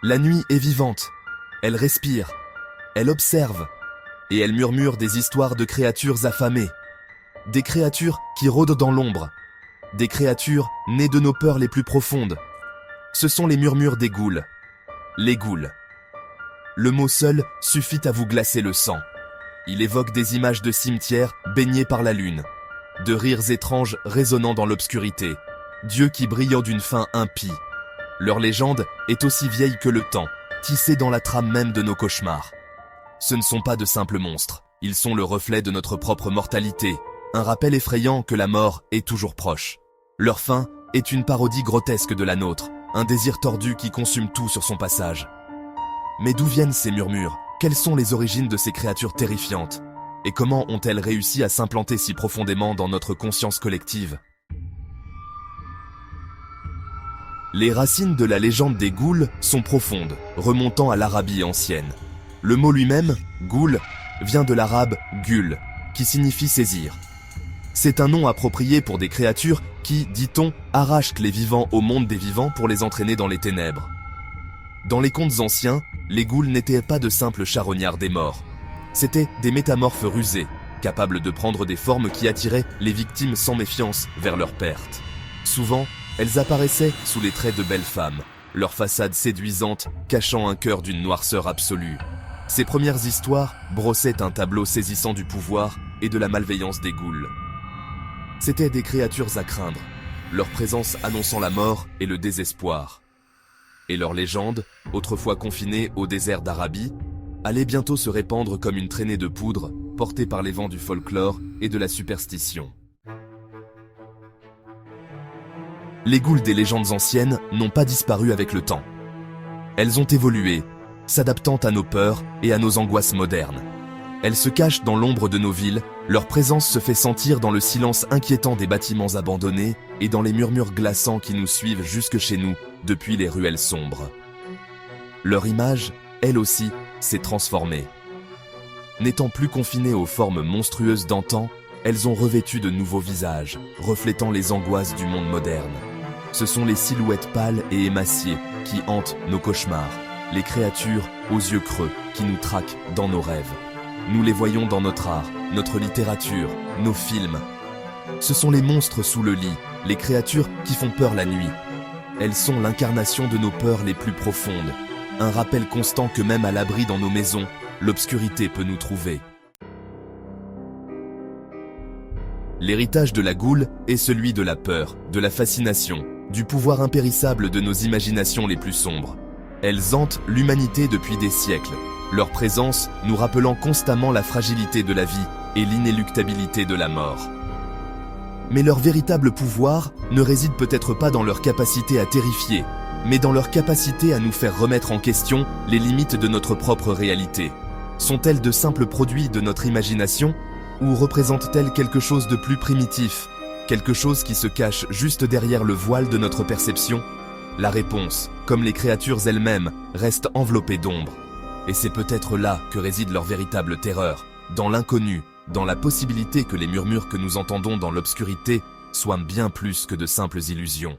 La nuit est vivante, elle respire, elle observe, et elle murmure des histoires de créatures affamées. Des créatures qui rôdent dans l'ombre, des créatures nées de nos peurs les plus profondes. Ce sont les murmures des ghouls. Les ghouls. Le mot seul suffit à vous glacer le sang. Il évoque des images de cimetières baignés par la lune, de rires étranges résonnant dans l'obscurité, d'yeux qui brillent d'une faim impie. Leur légende est aussi vieille que le temps, tissée dans la trame même de nos cauchemars. Ce ne sont pas de simples monstres, ils sont le reflet de notre propre mortalité, un rappel effrayant que la mort est toujours proche. Leur fin est une parodie grotesque de la nôtre, un désir tordu qui consume tout sur son passage. Mais d'où viennent ces murmures? Quelles sont les origines de ces créatures terrifiantes? Et comment ont-elles réussi à s'implanter si profondément dans notre conscience collective? Les racines de la légende des ghouls sont profondes, remontant à l'Arabie ancienne. Le mot lui-même, ghoul, vient de l'arabe ghul, qui signifie saisir. C'est un nom approprié pour des créatures qui, dit-on, arrachent les vivants au monde des vivants pour les entraîner dans les ténèbres. Dans les contes anciens, les ghouls n'étaient pas de simples charognards des morts. C'étaient des métamorphes rusés, capables de prendre des formes qui attiraient les victimes sans méfiance vers leur perte. Souvent, elles apparaissaient sous les traits de belles femmes, leur façade séduisante cachant un cœur d'une noirceur absolue. Ces premières histoires brossaient un tableau saisissant du pouvoir et de la malveillance des ghouls. C'étaient des créatures à craindre, leur présence annonçant la mort et le désespoir. Et leur légende, autrefois confinée au désert d'Arabie, allait bientôt se répandre comme une traînée de poudre portée par les vents du folklore et de la superstition. Les ghouls des légendes anciennes n'ont pas disparu avec le temps. Elles ont évolué, s'adaptant à nos peurs et à nos angoisses modernes. Elles se cachent dans l'ombre de nos villes, leur présence se fait sentir dans le silence inquiétant des bâtiments abandonnés et dans les murmures glaçants qui nous suivent jusque chez nous depuis les ruelles sombres. Leur image, elle aussi, s'est transformée. N'étant plus confinées aux formes monstrueuses d'antan, elles ont revêtu de nouveaux visages, reflétant les angoisses du monde moderne. Ce sont les silhouettes pâles et émaciées qui hantent nos cauchemars, les créatures aux yeux creux qui nous traquent dans nos rêves. Nous les voyons dans notre art, notre littérature, nos films. Ce sont les monstres sous le lit, les créatures qui font peur la nuit. Elles sont l'incarnation de nos peurs les plus profondes, un rappel constant que même à l'abri dans nos maisons, l'obscurité peut nous trouver. L'héritage de la goule est celui de la peur, de la fascination, du pouvoir impérissable de nos imaginations les plus sombres. Elles hantent l'humanité depuis des siècles, leur présence nous rappelant constamment la fragilité de la vie et l'inéluctabilité de la mort. Mais leur véritable pouvoir ne réside peut-être pas dans leur capacité à terrifier, mais dans leur capacité à nous faire remettre en question les limites de notre propre réalité. Sont-elles de simples produits de notre imagination, ou représentent-elles quelque chose de plus primitif, quelque chose qui se cache juste derrière le voile de notre perception? La réponse, comme les créatures elles-mêmes, reste enveloppée d'ombre. Et c'est peut-être là que réside leur véritable terreur, dans l'inconnu, dans la possibilité que les murmures que nous entendons dans l'obscurité soient bien plus que de simples illusions.